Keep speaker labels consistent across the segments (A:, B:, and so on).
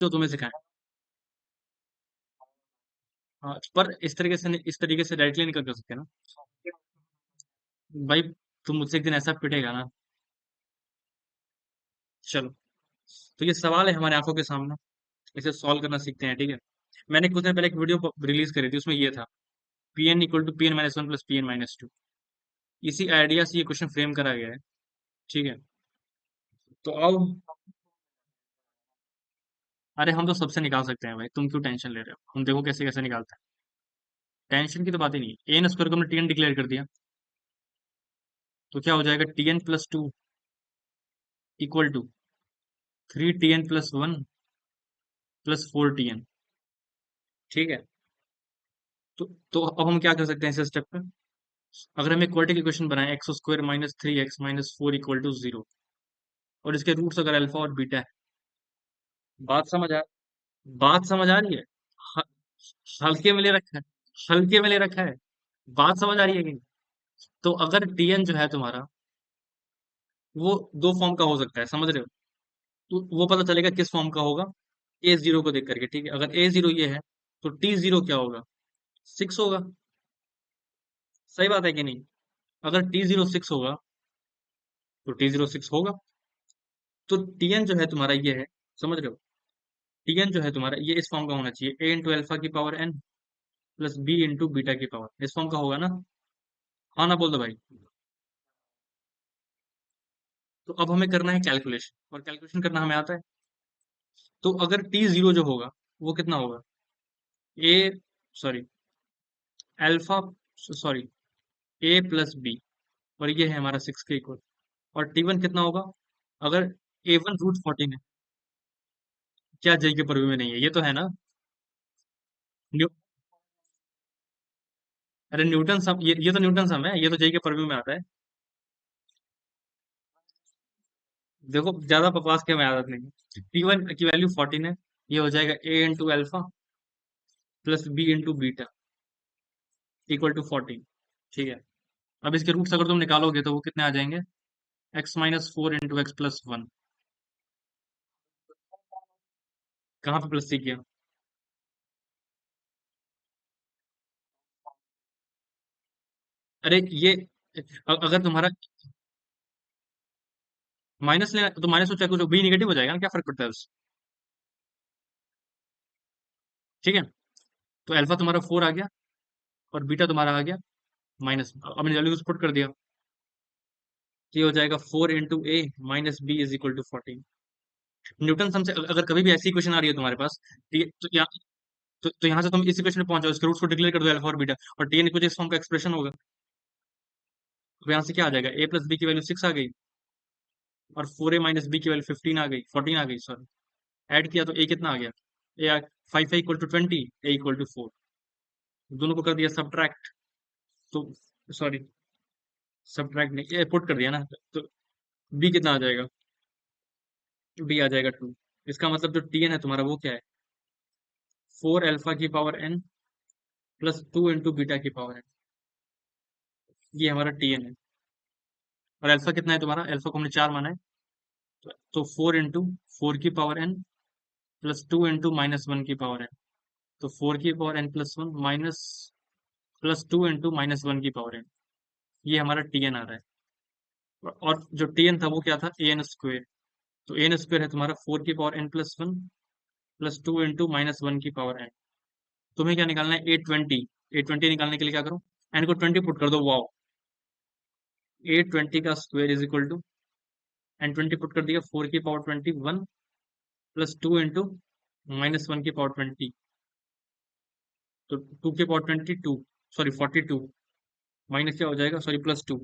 A: जो तुम्हें सिखाएं। हाँ, पर इस तरीके से डायरेक्टली नहीं कर सकते ना भाई। तुम मुझसे एक दिन ऐसा पिटेगा ना। चलो, तो ये सवाल है हमारे आंखों के सामने, इसे सॉल्व करना सीखते हैं, ठीक है। मैंने कुछ दिन पहले एक वीडियो रिलीज करी थी, उसमें ये था P N equal to P N minus one plus P N minus two. इसी आइडिया से ये क्वेश्चन फ्रेम करा गया है, ठीक है। तो अब, अरे हम तो सबसे निकाल सकते हैं भाई, तुम क्यों टेंशन ले रहे हो, हम देखो कैसे कैसे निकालते हैं। टेंशन की तो बात ही नहीं है। एन स्क्वायर को हमने टी एन डिक्लेयर कर दिया, तो क्या हो जाएगा, T N plus two equal to three T N plus one plus four T N, ठीक है। तो अब हम क्या कर सकते हैं इस स्टेप पे। अगर हमें इक्वालिटी की क्वेश्चन बनाए, x square minus three x minus four equal to zero, और इसके रूट्स अगर अल्फा और बीटा है, बात समझ आ बात समझ आ रही है। ह- हल्के में ले रखा है, हल्के में ले रखा है। बात समझ आ रही है कि नहीं? तो अगर टीएन जो है तुम्हारा, वो दो फॉर्म का हो सकता है, समझ रहे हो। तो वो पता चलेगा किस फॉर्म का होगा, ए जीरो को देख करके, ठीक है। अगर ए जीरो ये है, तो टी जीरो क्या होगा, सिक्स होगा। सही बात है कि नहीं। अगर टी जीरो सिक्स होगा, तो टी जीरो सिक्स होगा। तो टीएन जो है तुम्हारा ये है, समझ रहे हो। टीएन जो है तुम्हारा ये इस फॉर्म का होना चाहिए, ए इंटू अल्फा की power N plus B into beta की पावर, इस फॉर्म का होगा ना। हाँ ना, बोल दो भाई। तो अब हमें करना है कैलकुलेशन, और कैलकुलेशन करना हमें आता है। तो अगर टी जीरो जो होगा, वो कितना होगा, ए, सॉरी, अल्फा, सॉरी, ए प्लस बी, और ये है हमारा सिक्स के इक्वल। और टी वन कितना होगा, अगर ए वन रूट फोर्टीन है। क्या जे के परव्यू में नहीं है, ये तो है ना। न्यू अरे न्यूटन सम, ये तो न्यूटन सम है, ये तो जे के परव्यू में आता है। देखो, ज्यादा बकवास की हमें आदत नहीं है। टी वन की वैल्यू फोर्टीन है, ये हो जाएगा a into alpha plus B into beta equal to fourteen, ठीक है। अब इसके रूट्स अगर तुम निकालोगे तो वो कितने आ जाएंगे, x minus four into x plus one. कहाँ पे प्लस सी किया। अरे ये, अगर तुम्हारा माइनस लेना तो माइनस हो, चाहे कुछ बी निगेटिव हो जाएगा ना, क्या फर्क पड़ता है उससे। ठीक है। तो अल्फा तुम्हारा फोर आ गया, और बीटा तुम्हारा आ गया माइनस, अब मैंने वैल्यूज पुट कर दिया। ये हो जाएगा four into a minus b is equal to fourteen. Newton sum से अगर कभी भी ऐसी इक्वेशन आ रही है तुम्हारे पास, तो यहाँ, तो यहाँ से तुम इस इक्वेशन पे पहुंच जाओ, इसके रूट्स को डिक्लेयर कर दो अल्फा और बीटा, और टी एन कुछ इस फॉर्म का एक्सप्रेशन होगा। तो यहाँ से क्या आ जाएगा, ए प्लस बी की वैल्यू सिक्स आ गई, और फोर ए माइनस बी की वैल्यू फिफ्टीन आ गई, फोर्टीन आ गई, सॉरी। ऐड किया तो ए कितना आ गया, a five equal to twenty, a equal to four. दोनों को कर दिया सब्ट्रैक्ट, तो, सॉरी, सब्ट्रैक्ट नहीं, ये पुट कर दिया ना। तो बी कितना आ जाएगा, बी आ जाएगा टू। इसका मतलब जो टी एन है तुम्हारा वो क्या है, फोर अल्फा की power N plus two into beta की पावर एन, ये हमारा टी एन है। और अल्फा कितना है तुम्हारा, अल्फा को हमने चार माना है, तो फोर इंटू फोर की power N plus two into minus one की पावर एन। तो फोर की power N plus one minus plus two into minus one की पावर एन, ये हमारा टी एन आ रहा है। और जो टी एन था वो क्या था, ए एन स्क्वेयर। तो ए एन स्क्वेयर है तुम्हारा फोर की power N plus one plus two into minus one की पावर एन। तुम्हें क्या निकालना है, ए ट्वेंटी। ए ट्वेंटी निकालने के लिए क्या करो, एन को ट्वेंटी पुट कर दो, वाओ। ए ट्वेंटी का square is equal to, N twenty put कर दिया, फोर की power twenty one plus two into minus one की पावर ट्वेंटी, तो टू की power twenty two, sorry forty two, minus क्या हो जाएगा, सॉरी प्लस टू।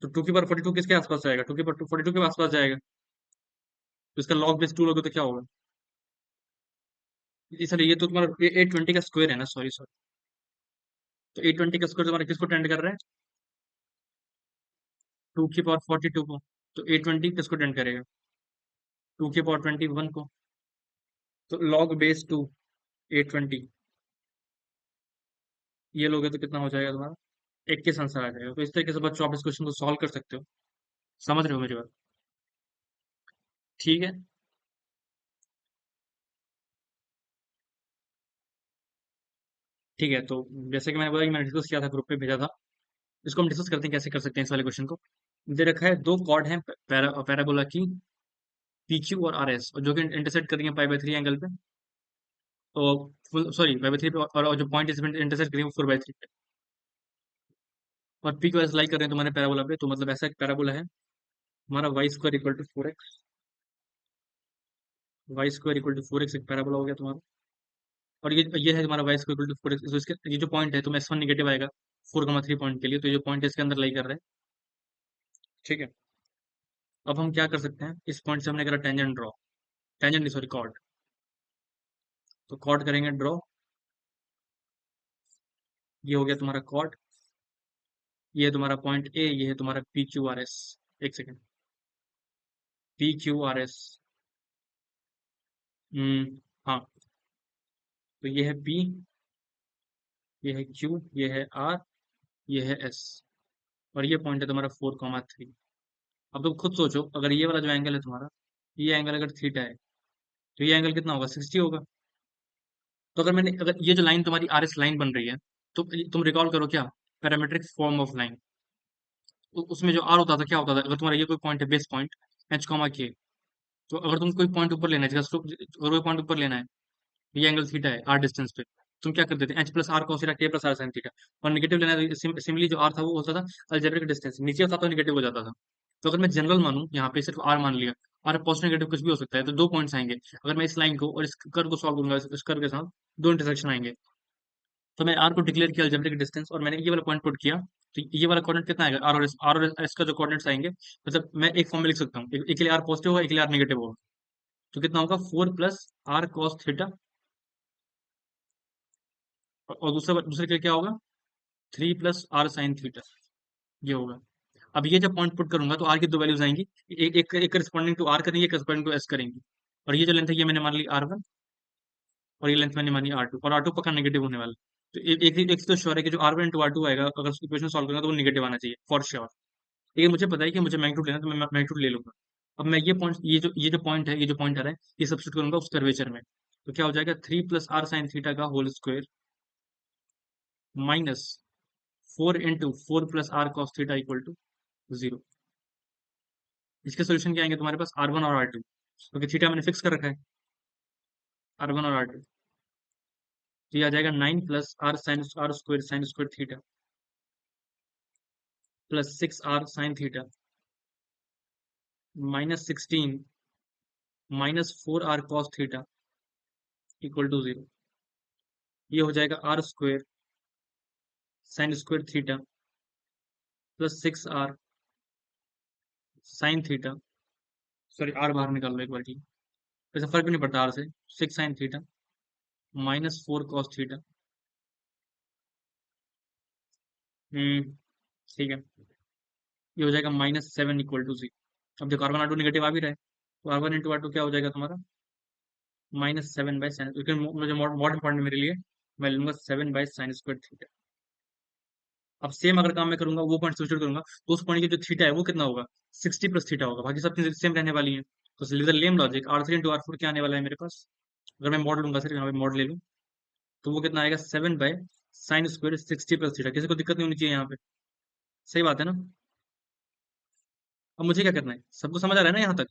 A: तो टू की पावर फोर्टी टू किसके आसपास जाएगा, टू की पावर फोर्टी टू के आसपास जाएगा। तो इसका लॉग बेस टू लोगे तो क्या होगा, इसलिए ये तो तुम्हारा ए ट्वेंटी का स्क्वायर है ना, सॉरी सॉरी। तो ए ट्वेंटी का स्क्वायर तुम्हारा किसको टेंड कर रहा है, टू की पावर फोर्टी टू को। तो ए ट्वेंटी किसको टेंड करेगा, टू की पावर ट्वेंटी वन को। तो log base two A twenty, ये लोगे तो कितना हो जाएगा तुम्हारा, 21 आंसर आ जाएगा। तो इस तरीके से बच्चों आप इस क्वेश्चन को सॉल्व कर सकते हो। समझ रहे हो मेरी बात, ठीक है। ठीक है, तो जैसे कि मैंने बोला कि मैंने डिस्कस किया था, ग्रुप पे भेजा था। इसको हम डिस्कस करते हैं कैसे कर सकते हैं इस वाले क्वेश्चन को। दे रखा है दो कॉर्ड हैं पैराबोला की पी क्यू और आर एस, और जो कि इंटरसेक्ट कर रही है पाई/3 एंगल पे। तो फुल सॉरी पाई/3 पे, और जो पॉइंट इंटरसेक्ट कर रही है वो 4/3 पे, और पी क्यू एस लाई कर रहे हैं तुम्हारे पैराबोला पे। तो मतलब ऐसा एक पैराबोला है, हमारा Y square equal to 4x, Y square equal to 4x एक पैराबोला हो गया तुम्हारा। और ये है तुम्हारा Y square equal to 4x। तो इसके ये जो पॉइंट है, तो S1 नेगेटिव आएगा 4,3 पॉइंट के लिए, तो ये जो पॉइंट है इसके अंदर लाई कर रहा है। ठीक है, अब हम क्या कर सकते हैं, इस पॉइंट से हमने करा टेंजेंट ड्रॉ, टेंजेंट नहीं सॉरी कॉर्ड। तो कॉर्ड करेंगे ड्रॉ, ये हो गया तुम्हारा कॉर्ड, ये है तुम्हारा पॉइंट ए, ये है तुम्हारा पी क्यू आर एस। एक second, P Q R S, हाँ, तो ये है पी, ये है क्यू, ये है आर, ये है एस, और ये पॉइंट है तुम्हारा 4,3। अब तुम खुद सोचो, अगर ये वाला जो एंगल है तुम्हारा, ये एंगल अगर थीटा है, तो ये एंगल कितना होगा, 60 होगा। तो अगर ये जो लाइन तुम्हारी आर एस लाइन बन रही है, तो तुम रिकॉल करो क्या, पैरामेट्रिक फॉर्म ऑफ लाइन। उसमें जो आर होता था क्या होता था, अगर तुम्हारा ये कोई पॉइंट है बेस पॉइंट एच कॉमा के, तो अगर तुम कोई पॉइंट ऊपर लेना है, जैसे अगर कोई पॉइंट ऊपर लेना है, ये एंगल थीटा है आर डिस्टेंस पे, तुम क्या कर देते H plus R cos theta के प्लस आर साइन थीटा। और नेगेटिव लेना है, तो सिमिलरली जो आर था वो होता था अलजेब्रिक डिस्टेंस, नीचे होता तो नेगेटिव हो जाता था। तो अगर मैं जनरल मानूं, यहाँ पे सिर्फ आर मान लिया, आर पॉजिटिव नेगेटिव कुछ भी हो सकता है, तो दो पॉइंट्स आएंगे। अगर मैं इस लाइन को और इस कर्व को सॉल्व करूंगा, इस कर्व के साथ दो इंटरसेक्शन आएंगे। तो मैं आर को डिक्लेयर किया अलजेब्रिक डिस्टेंस, और मैंने ये वाला पॉइंट पुट किया, तो ये वाला कोऑर्डिनेट कितना आएगा, आर और एस का जो कोऑर्डिनेट्स आएंगे, मतलब मैं एक फॉर्म में लिख सकता हूँ, एक के लिए आर पॉजिटिव होगा, एक के लिए आर नेगेटिव होगा। तो कितना होगा, 4 प्लस आर कॉस थीटा, और दूसरे के लिए क्या होगा, 3 प्लस आर साइन थीटा, ये होगा। अब ये जब पॉइंट पुट करूंगा, तो आर की दो वैल्यूज आएंगी, एक करस्पॉन्डिंग टू आर करेंगे, एक करस्पॉन्डिंग टू एस करेंगी। और ये जो लेंथ है, ये मैंने मान ली R1, और ये लेंथ मैंने मानी R2, और R2 पक्का नेगेटिव होने वाला। तो एक तो श्योर है कि जो R1 इंटू R2 आएगा, अगर उसकी इक्वेशन सॉल्व करूंगा तो वो नेगेटिव आना चाहिए फॉर श्योर। लेकिन मुझे पता है कि मुझे मैग्नीट्यूड लेना है, तो मैं मैग्नीट्यूड ले लूंगा। अब मैं ये जो पॉइंट है, ये जो पॉइंट आ रहा है, ये सब्स्टिट्यूट करूंगा उस कर्वेचर में। तो क्या हो जाएगा, 3 प्लस आर साइन थीटा का whole square minus 4 into 4 plus R cos theta equal to 0। इसके सोल्यूशन क्या आएंगे तुम्हारे पास, R1 और R2, क्योंकि थीटा मैंने फिक्स कर रखा है, R1 और R2। तो ये आ जाएगा 9 plus R square sine square theta plus 6 R sine theta minus 16 minus 4 R cos theta equal to 0। ये हो जाएगा R square sine square theta plus 6 R sine theta, sorry R बाहर निकाल लो एक बार, ठीक, वैसे फर्क भी नहीं पड़ता आर से, 6 sign theta minus 4 cos theta. ठीक है, ये हो जाएगा -7 इक्वल टू 0। अब देखो R1 R2 नेगेटिव आ भी रहा है, तो R1 इंटू R2 क्या हो जाएगा तुम्हारा, -7/sin, लेकिन मुझे बहुत इंपॉर्टेंट मेरे लिए, मैं लूंगा 7/sin स्क्वायर थीटा। अब सेम अगर काम मैं करूंगा, वो पॉइंट सब्स्टिट्यूट करूंगा, तो उस पॉइंट की जो थीटा है वो कितना होगा, 60 प्लस थीटा होगा, बाकी सब चीजें सेम रहने वाली हैं। तो लेम लॉजिक R3 इंटू R4 क्या आने वाला है मेरे पास, अगर मैं मॉड लूंगा, सिर्फ यहाँ पे मॉड ले लूँ, तो वो कितना आएगा, 7/sin स्क्वायर 60 प्लस थीटा। किसी को दिक्कत नहीं होनी चाहिए यहाँ पे, सही बात है ना। अब मुझे क्या करना है, सबको समझ आ रहा है ना यहाँ तक,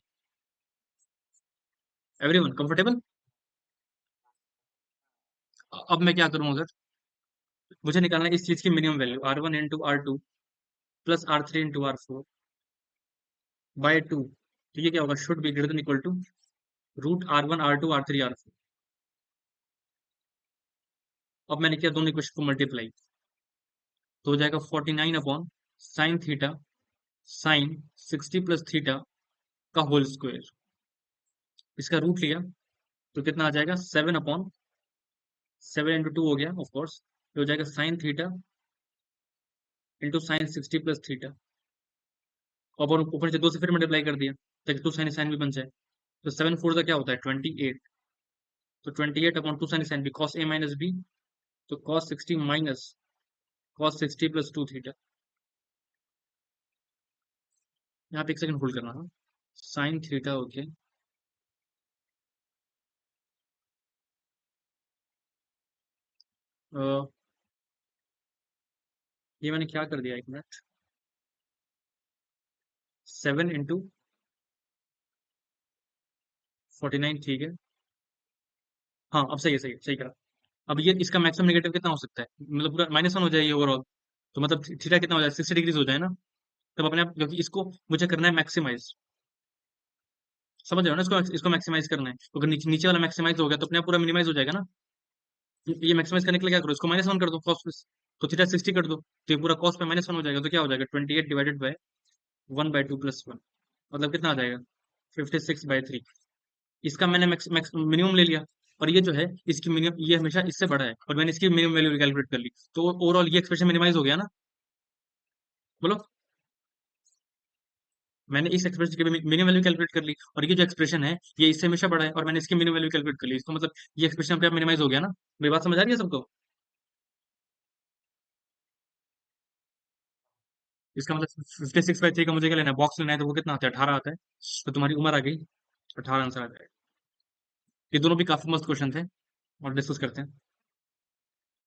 A: एवरीवन कंफर्टेबल। अब मैं क्या करूँ, अगर मुझे निकालना है इस चीज की minimum value, R1 into R2 plus R3 into R4 by 2, तो ये क्या होगा, should be greater than equal to root R1 R2 R3 R4। अब मैंने किया दोनों इक्वेशन को मल्टीप्लाई, तो हो जाएगा 49/sin theta sine 60 plus theta का होल स्क्वायर। इसका रूट लिया, तो कितना आ जाएगा, 7/7 इंटू 2 हो गया ऑफकोर्स, तो हो जाएगा sine theta into sine 60 plus theta, और ऊपर से 2 से फिर मल्टीप्लाई कर दिया, ताकि 2 साइन साइन भी बन जाए। तो 7 4 का क्या होता है, 28। तो 28/2 sign sine B cos A minus B, तो cos 60 minus cos 60 plus 2 theta. यहाँ पे एक सेकंड होल्ड करना, साइन थीटा ओके, अ, ये मैंने क्या कर दिया, एक मिनट। 7 into 49, ठीक है। हाँ, अब सही है, सही है, सही करा। अब ये इसका मैक्सिमम नेगेटिव कितना हो सकता है, मतलब पूरा -1 हो जाए ये ओवरऑल। तो मतलब थीटा कितना हो जाए, 60 डिग्रीज हो जाए ना। तब अपने आप, क्योंकि इसको मुझे करना है मैक्सिमाइज। समझ रहे हो ना, इसको इसको मैक्सिमाइज करना है, तो अगर नीचे वाला मैक्सिमाइज हो गया तो अपने आप पूरा मिनिमाइज हो जाएगा ना। ये मैक्सिमाइज करने के लिए क्या करो, इसको -1 कर दो कॉस पे। तो थीटा 60 कर दो, तो ये पूरा कॉस पे -1 हो जाएगा, तो क्या हो जाएगा, 28 डिवाइडेड बाय 1/2 + 1। मतलब कितना आ जाएगा, 56/3। इसका मैंने मिनिमम ले लिया। और ये जो है, इसकी मिनिमम, ये हमेशा इससे बड़ा है, और मैंने इसकी मिनिमम वैल्यू कैलकुलेट कर ली। तो ओवरऑल ये एक्सप्रेशन मिनिमाइज हो गया ना। बोलो। मैंने इस एक्सप्रेशन की मिनिमम वैल्यू कैलकुलेट कर ली, और ये जो एक्सप्रेशन है, ये इससे हमेशा बड़ा है, और मैंने इसकी मिनिमम वैल्यू कैलकुलेट कर ली। इसको मतलब ये एक्सप्रेशन अपने आप मिनिमाइज हो गया ना। मेरी बात समझ आ रही है सबको। इसका मतलब 56/3 का मुझे क्या लेना है, बॉक्स लेना है, तो वो कितना आता है, 18 आता है। तो तुम्हारी उम्र आ गई, 18 आंसर आ जाएगा। ये दोनों भी काफी मस्त क्वेश्चन थे, और डिस्कस करते हैं।